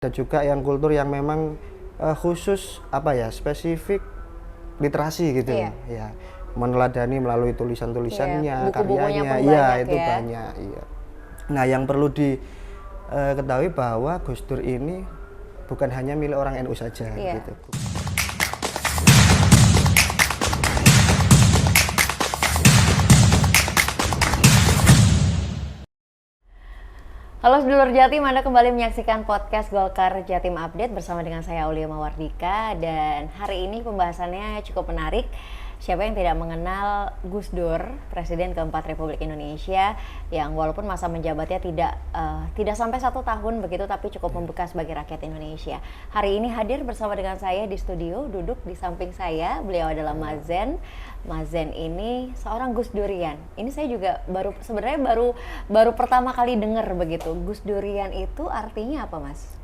Ada juga yang kultur yang memang khusus spesifik literasi gitu Iya. ya, meneladani melalui tulisan-tulisannya, buku-bukunya karyanya, pun iya banyak itu ya. banyak. Iya. Nah yang perlu diketahui bahwa Gus Dur ini bukan hanya milik orang NU saja Iya. gitu. Halo sedulur Jatim, Anda kembali menyaksikan podcast Golkar Jatim Update bersama dengan saya Aulia Mawardika. Dan hari ini pembahasannya cukup menarik. Siapa yang tidak mengenal Gus Dur, Presiden keempat Republik Indonesia, yang walaupun masa menjabatnya tidak sampai 1 tahun begitu, tapi cukup membekas bagi rakyat Indonesia. Hari ini hadir bersama dengan saya di studio, duduk di samping saya, beliau adalah Mazen. Mazen ini seorang Gus Durian. Ini saya juga sebenarnya baru pertama kali dengar begitu. Gus Durian itu artinya apa, Mas?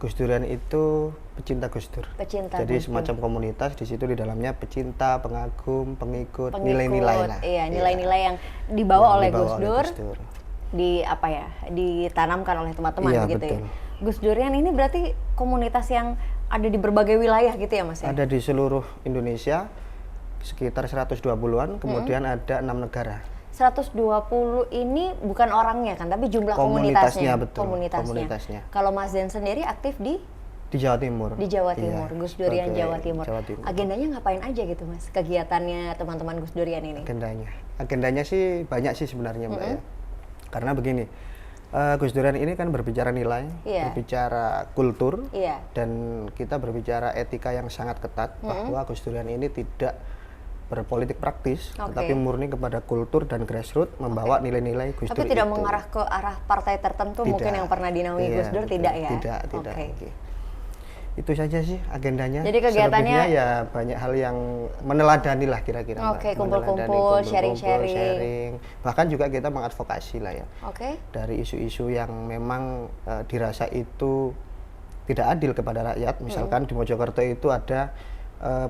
Gus Durian itu pecinta Gus Dur. Pecinta Jadi Gus Dur. semacam komunitas di situ di dalamnya pecinta, pengagum, pengikut nilai-nilai lah. Iya, nilai-nilai yang dibawa oleh dibawa Gus Dur. Ditanamkan oleh teman-teman Iya, gitu betul. ya. Gus Durian ini berarti komunitas yang ada di berbagai wilayah gitu ya, Mas ya? Ada di seluruh Indonesia sekitar 120-an, kemudian ada 6 negara. 120 ini bukan orangnya kan, tapi jumlah Komunitasnya, komunitasnya. betul. Komunitasnya. Kalau Mas Zen sendiri aktif di Jawa Timur. Di Jawa Timur, Iya, Gus Durian sebagai Jawa Timur. Agendanya ngapain aja gitu, Mas? Kegiatannya teman-teman Gus Durian ini? Agendanya sih banyak sih sebenarnya, Mbak ya. Karena begini, Gus Durian ini kan berbicara nilai, berbicara kultur, dan kita berbicara etika yang sangat ketat, bahwa Gus Durian ini tidak berpolitik praktis, tetapi murni kepada kultur dan grassroots, membawa nilai-nilai Gus Dur. Tapi tidak mengarah ke arah partai tertentu mungkin yang pernah dinaungi Gus Dur, tidak ya? Tidak. Itu saja sih agendanya. Jadi kegiatannya selebihnya ya banyak hal yang meneladani lah kira-kira. Kumpul-kumpul, sharing-sharing. Bahkan juga kita mengadvokasi lah ya. Dari isu-isu yang memang dirasa itu tidak adil kepada rakyat. Misalkan di Mojokerto itu ada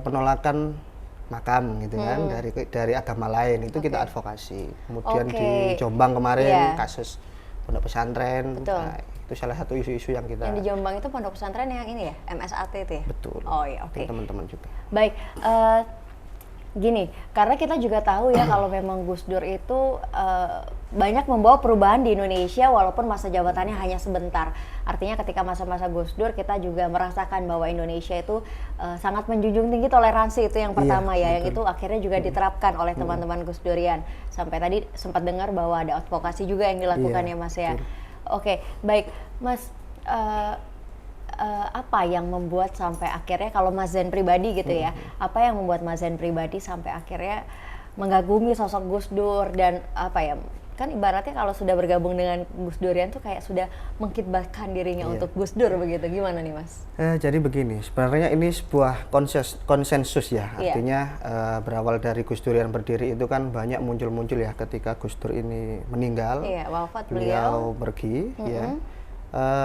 penolakan makam gitu kan dari agama lain, itu kita advokasi. Kemudian di Jombang kemarin kasus pondok pesantren. Nah, itu salah satu isu-isu yang kita. Yang di Jombang itu pondok pesantren yang ini ya, MSAT itu ya? Betul. Oh iya, oke. Teman-teman juga. Baik, gini, karena kita juga tahu ya kalau memang Gus Dur itu banyak membawa perubahan di Indonesia walaupun masa jabatannya hanya sebentar. Artinya ketika masa-masa Gus Dur kita juga merasakan bahwa Indonesia itu sangat menjunjung tinggi toleransi, itu yang pertama ya, yang itu akhirnya juga diterapkan oleh teman-teman Gus Durian. Sampai tadi sempat dengar bahwa ada advokasi juga yang dilakukan ya, Mas ya. Oke, baik, Mas. Apa yang membuat sampai akhirnya, kalau Mas Zen pribadi gitu ya, apa yang membuat Mas Zen pribadi sampai akhirnya mengagumi sosok Gus Dur, dan apa ya, kan ibaratnya kalau sudah bergabung dengan Gus Durian tuh kayak sudah mengkitbahkan dirinya untuk Gus Dur begitu, gimana nih Mas? Jadi begini, sebenarnya ini sebuah konsensus ya, artinya berawal dari Gus Durian berdiri itu kan banyak muncul-muncul ya ketika Gus Dur ini meninggal, wafat beliau pergi ya.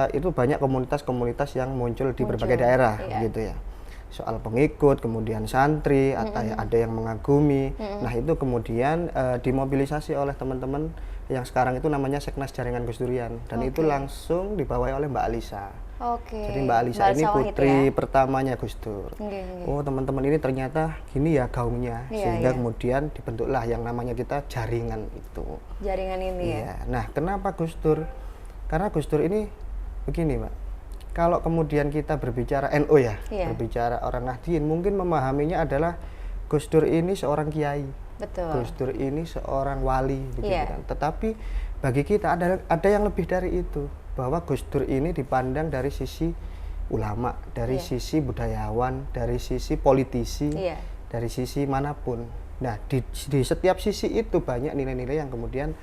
Itu banyak komunitas-komunitas yang muncul di berbagai daerah gitu ya, soal pengikut, kemudian santri, atau ada yang mengagumi. Nah itu kemudian dimobilisasi oleh teman-teman yang sekarang itu namanya Seknas Jaringan Gus Durian, dan itu langsung dibawahi oleh Mbak Alisa. Jadi Mbak Alisa ini putri pertamanya Gus Dur. Oh teman-teman ini ternyata gini ya gaungnya, sehingga kemudian dibentuklah yang namanya kita jaringan itu. Jaringan ini ya. Nah kenapa Gus Dur? Karena Gus Dur ini begini, Mbak. Kalau kemudian kita berbicara NU ya, berbicara orang Nahdien, mungkin memahaminya adalah Gus Dur ini seorang kiai. Betul. Gus Dur ini seorang wali, begitu kan. Tetapi bagi kita ada yang lebih dari itu, bahwa Gus Dur ini dipandang dari sisi ulama, dari sisi budayawan, dari sisi politisi, dari sisi manapun. Nah, di setiap sisi itu banyak nilai-nilai yang kemudian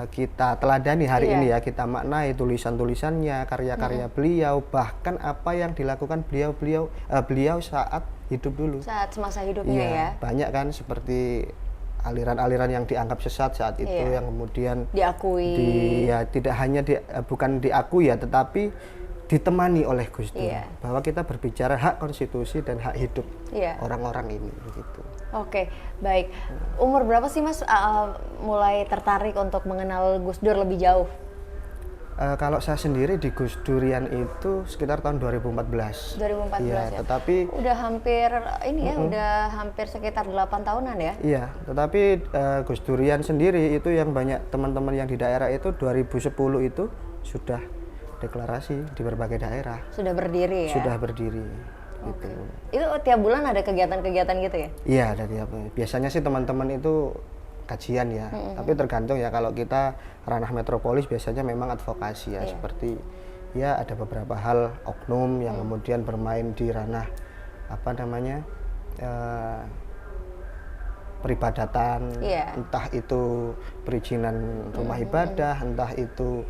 kita teladani hari ini ya, kita maknai tulisan-tulisannya, karya-karya beliau, bahkan apa yang dilakukan beliau saat hidup dulu. Saat semasa hidupnya ya. Banyak kan seperti aliran-aliran yang dianggap sesat saat itu yang kemudian diakui. Tidak hanya bukan diakui ya, tetapi ditemani oleh Gus Dur, bahwa kita berbicara hak konstitusi dan hak hidup orang-orang ini begitu. Oke, baik. Umur berapa sih Mas mulai tertarik untuk mengenal Gus Dur lebih jauh? Kalau saya sendiri di Gus Durian itu sekitar tahun 2014. 2014 ya. Tetapi udah hampir ini ya, udah hampir sekitar 8 tahunan ya. Iya, tetapi Gus Durian sendiri itu yang banyak teman-teman yang di daerah itu 2010 itu sudah deklarasi di berbagai daerah. Sudah berdiri ya. Sudah berdiri. Gitu. Itu tiap bulan ada kegiatan-kegiatan gitu ya? Iya, ada tiap. Biasanya sih teman-teman itu kajian ya, tapi tergantung ya. Kalau kita ranah metropolis biasanya memang advokasi ya, seperti ya ada beberapa hal oknum yang kemudian bermain di ranah apa namanya peribadatan, entah itu perizinan rumah ibadah, entah itu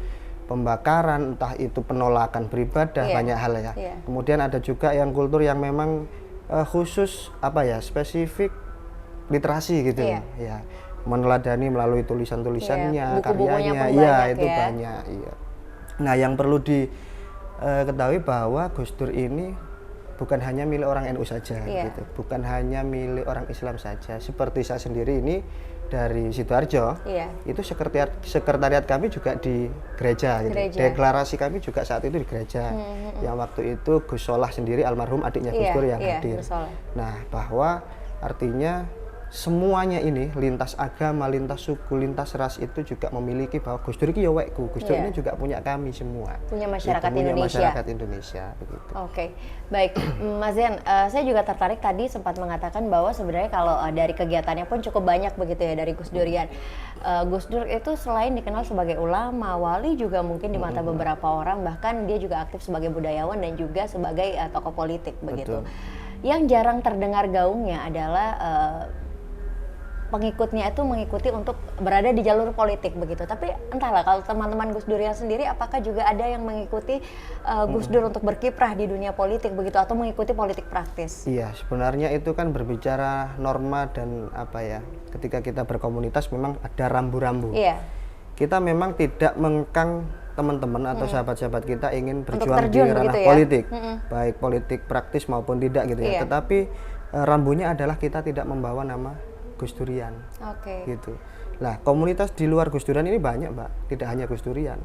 pembakaran, entah itu penolakan beribadah, banyak hal ya. Kemudian ada juga yang kultur yang memang khusus apa ya, spesifik literasi gitu ya. Meneladani melalui tulisan-tulisannya, karyanya, itu banyak. Iya. Nah, yang perlu diketahui bahwa Gus Dur ini bukan hanya milik orang NU saja, gitu. Bukan hanya milik orang Islam saja. Seperti saya sendiri ini dari Sidoarjo, itu sekretariat kami juga di gereja, gitu. Deklarasi kami juga saat itu di gereja. Yang waktu itu Gus Solah sendiri, almarhum adiknya Gus Dur yang hadir. Nah, bahwa artinya semuanya ini, lintas agama, lintas suku, lintas ras itu juga memiliki bahwa Gus Dur ini ya wekku, Gus Dur ini juga punya kami semua. Punya masyarakat itu, Indonesia. Punya masyarakat Indonesia begitu. Oke, baik. Mas Zen, saya juga tertarik tadi sempat mengatakan bahwa sebenarnya kalau dari kegiatannya pun cukup banyak begitu ya dari Gus Durian. Gus Dur itu selain dikenal sebagai ulama, wali juga mungkin di mata beberapa orang, bahkan dia juga aktif sebagai budayawan dan juga sebagai tokoh politik begitu. Yang jarang terdengar gaungnya adalah pengikutnya itu mengikuti untuk berada di jalur politik begitu. Tapi entahlah kalau teman-teman Gus Durian sendiri apakah juga ada yang mengikuti Gus Dur untuk berkiprah di dunia politik begitu atau mengikuti politik praktis? Iya, sebenarnya itu kan berbicara norma dan apa ya. Ketika kita berkomunitas memang ada rambu-rambu. Iya. Kita memang tidak mengekang teman-teman atau sahabat-sahabat kita ingin berjuang di ranah politik. Baik politik praktis maupun tidak gitu ya. Tetapi rambunya adalah kita tidak membawa nama Gus Durian, gitu. Nah, komunitas di luar Gus Durian ini banyak, Mbak. Tidak hanya Gus Durian.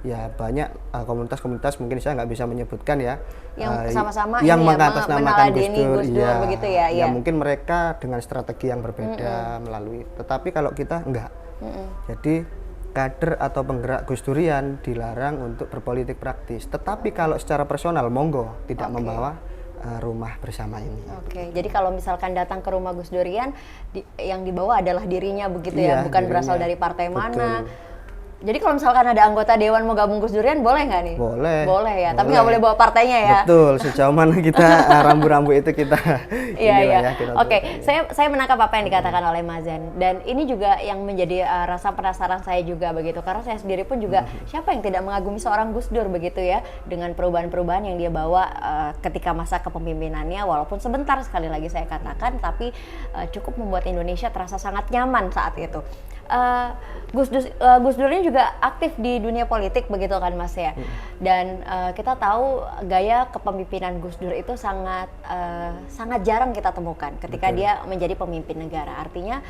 Ya banyak komunitas-komunitas, mungkin saya nggak bisa menyebutkan ya. Yang sama-sama yang mengatasnamakan Gus Dur, begitu ya. Ya mungkin mereka dengan strategi yang berbeda melalui. Tetapi kalau kita enggak. Jadi kader atau penggerak Gus Durian dilarang untuk berpolitik praktis. Tetapi kalau secara personal, monggo tidak membawa rumah bersama ini. Jadi kalau misalkan datang ke rumah Gus Durian, yang dibawa adalah dirinya begitu ya, bukan berasal dari partai mana. Jadi kalau misalkan ada anggota dewan mau gabung Gus Durian, boleh nggak nih? Boleh ya, tapi nggak boleh bawa partainya ya. Betul, sejauh mana kita rambu-rambu itu kita. Iya. Oke, saya menangkap apa yang dikatakan oleh Mas Zen, dan ini juga yang menjadi rasa penasaran saya juga begitu, karena saya sendiri pun juga siapa yang tidak mengagumi seorang Gus Dur begitu ya, dengan perubahan-perubahan yang dia bawa ketika masa kepemimpinannya, walaupun sebentar sekali lagi saya katakan, tapi cukup membuat Indonesia terasa sangat nyaman saat itu. Gus Dur ini juga aktif di dunia politik begitu kan Mas ya, dan kita tahu gaya kepemimpinan Gus Dur itu sangat jarang kita temukan ketika dia menjadi pemimpin negara. Artinya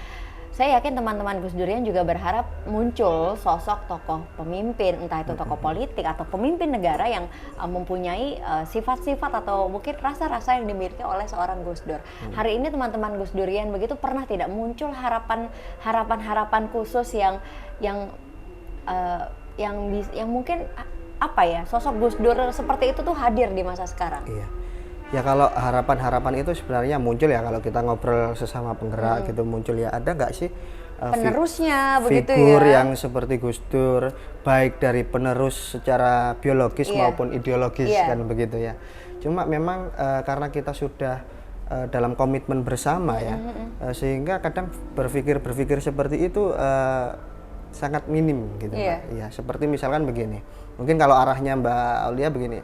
saya yakin teman-teman Gus Durian juga berharap muncul sosok tokoh pemimpin, entah itu tokoh politik atau pemimpin negara yang mempunyai sifat-sifat atau mungkin rasa-rasa yang dimiliki oleh seorang Gus Dur. Hari ini teman-teman Gus Durian begitu pernah tidak muncul harapan khusus yang mungkin apa ya, sosok Gus Dur seperti itu tuh hadir di masa sekarang? Iya. Ya kalau harapan-harapan itu sebenarnya muncul ya, kalau kita ngobrol sesama penggerak gitu, muncul ya, ada nggak sih penerusnya begitu figur ya, yang seperti Gus Dur, baik dari penerus secara biologis maupun ideologis kan begitu ya. Cuma memang karena kita sudah dalam komitmen bersama ya, sehingga kadang berpikir seperti itu sangat minim gitu Mbak. Ya, seperti misalkan begini, mungkin kalau arahnya Mbak Aulia begini,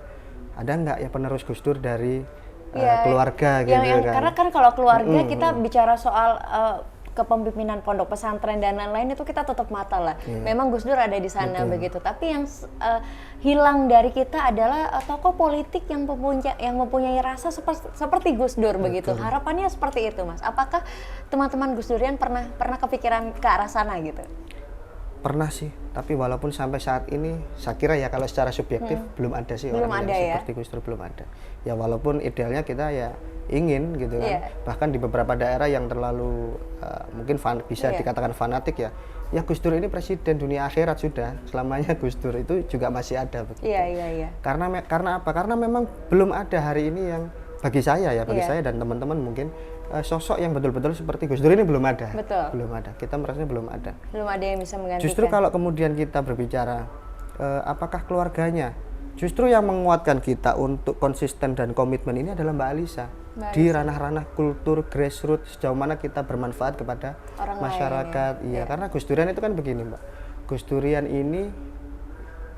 ada nggak ya penerus Gus Dur dari keluarga gitu kan? Karena kan kalau keluarga kita bicara soal kepemimpinan pondok pesantren dan lain-lain itu kita tutup mata lah. Memang Gus Dur ada di sana begitu. Tapi yang hilang dari kita adalah tokoh politik yang mempunyai rasa seperti Gus Dur begitu. Harapannya seperti itu Mas. Apakah teman-teman Gus Durian pernah kepikiran ke arah sana gitu? Pernah sih, tapi walaupun sampai saat ini saya kira ya kalau secara subjektif belum ada sih belum orang ada yang ya? seperti Gus Dur, belum ada. Ya walaupun idealnya kita ya ingin gitu kan. Bahkan di beberapa daerah yang terlalu mungkin bisa dikatakan fanatik ya. Ya Gus Dur ini presiden dunia akhirat sudah, selamanya Gus Dur itu juga masih ada begitu. Iya. Karena apa? Karena memang belum ada hari ini yang bagi saya ya, bagi saya dan teman-teman mungkin sosok yang betul-betul seperti Gus Dur ini belum ada. Betul. Belum ada. Kita merasanya belum ada. Belum ada yang bisa menggantikan. Justru kalau kemudian kita berbicara apakah keluarganya, justru yang menguatkan kita untuk konsisten dan komitmen ini adalah Mbak Alisa. Di ranah-ranah kultur grassroots, sejauh mana kita bermanfaat kepada orang masyarakat. lain, ya. Iya, karena Gus Durian itu kan begini, Mbak. Gus Durian ini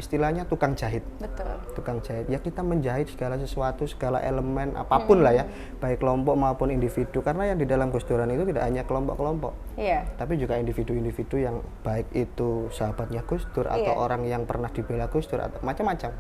istilahnya tukang jahit. Betul. Tukang jahit. Ya kita menjahit segala sesuatu, segala elemen apapun lah ya, baik kelompok maupun individu. Karena yang di dalam Gus Durian itu tidak hanya kelompok-kelompok, tapi juga individu-individu yang baik itu sahabatnya Gus Dur atau orang yang pernah dibela Gus Dur atau macam-macam,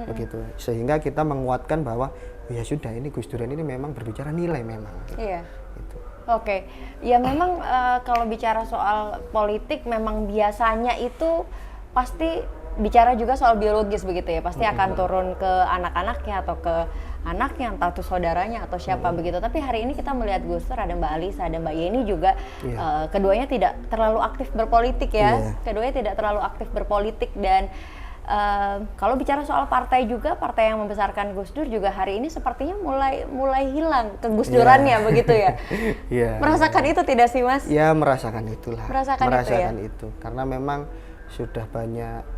begitu. Sehingga kita menguatkan bahwa ya sudah ini Gus Durian ini memang berbicara nilai memang. Iya. Gitu. Oke, ya memang kalau bicara soal politik memang biasanya itu pasti bicara juga soal biologis begitu ya, pasti akan turun ke anak-anaknya atau ke anaknya, entah itu saudaranya atau siapa begitu. Tapi hari ini kita melihat Gus Dur, ada Mbak Alisa, ada Mbak Yeni juga, keduanya tidak terlalu aktif berpolitik ya, keduanya tidak terlalu aktif berpolitik dan kalau bicara soal partai juga, partai yang membesarkan Gus Dur juga hari ini sepertinya mulai hilang ke Gus Durannya begitu ya. Merasakan itu tidak sih Mas? Ya merasakan itulah. Merasakan itu karena memang sudah banyak.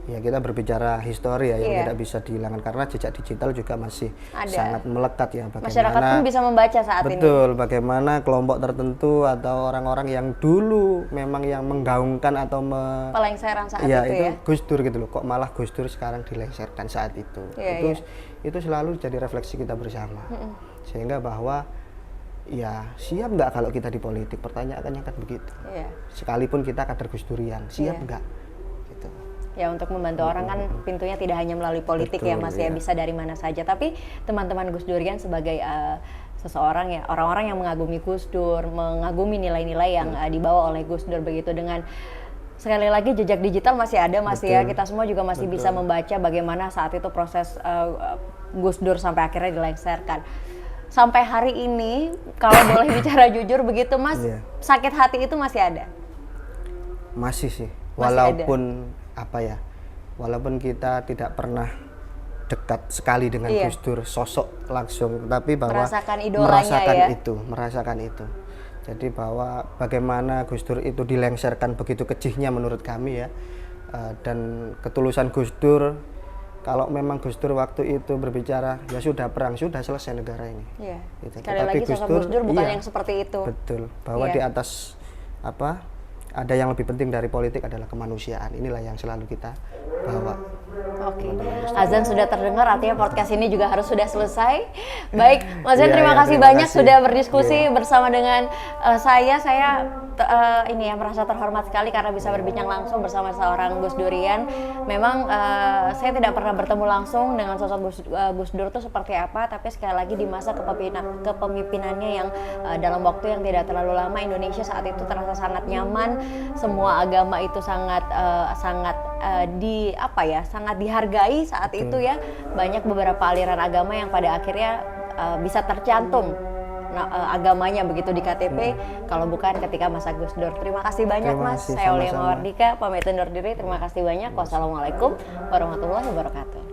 Ya kita berbicara histori ya yang tidak bisa dihilangkan karena jejak digital juga masih sangat melekat ya. Bagaimana, masyarakat pun bisa membaca saat ini. Betul, bagaimana kelompok tertentu atau orang-orang yang dulu memang yang menggaungkan atau pelengseran saat itu ya. Gus Dur gitu loh, kok malah Gus Dur sekarang dilengserkan saat itu. Itu selalu jadi refleksi kita bersama. Sehingga bahwa ya siap nggak kalau kita di politik, pertanyaannya kan begitu. Sekalipun kita kader Gus Durian, siap nggak? Ya untuk membantu orang kan pintunya tidak hanya melalui politik. Betul, ya Mas ya, bisa dari mana saja. Tapi teman-teman Gus Durian sebagai seseorang ya, orang-orang yang mengagumi Gus Dur, mengagumi nilai-nilai yang dibawa oleh Gus Dur begitu, dengan sekali lagi jejak digital masih ada Mas ya. Kita semua juga masih bisa membaca bagaimana saat itu proses Gus Dur sampai akhirnya dilengserkan. Sampai hari ini kalau boleh bicara jujur begitu Mas, sakit hati itu masih ada? Masih sih, walaupun walaupun kita tidak pernah dekat sekali dengan Gus Dur sosok langsung, tapi bahwa merasakan itu. Jadi bahwa bagaimana Gus Dur itu dilengserkan begitu kejihnya menurut kami ya, dan ketulusan Gus Dur. Kalau memang Gus Dur waktu itu berbicara ya sudah perang, sudah selesai negara ini. Gitu. Sekali lagi sosok Gus Dur bukan yang seperti itu. Betul, bahwa di atas ada yang lebih penting dari politik adalah kemanusiaan. Inilah yang selalu kita bawa. Oke. Azan sudah terdengar, artinya podcast ini juga harus sudah selesai. Baik, Mas Zen, terima kasih banyak sudah berdiskusi bersama dengan saya. Saya ini ya merasa terhormat sekali karena bisa berbincang langsung bersama seorang Gus Durian. Memang saya tidak pernah bertemu langsung dengan sosok Gus Dur itu seperti apa, tapi sekali lagi di masa kepemimpinannya yang dalam waktu yang tidak terlalu lama, Indonesia saat itu terasa sangat nyaman. Semua agama itu sangat sangat dihargai saat itu ya. Banyak beberapa aliran agama yang pada akhirnya bisa tercantum agamanya begitu di KTP, kalau bukan ketika masa Gus Dur. Terima kasih banyak Mas. Saya Aulia Mawardika pamit undur diri. Terima kasih banyak. Wassalamualaikum warahmatullahi wabarakatuh.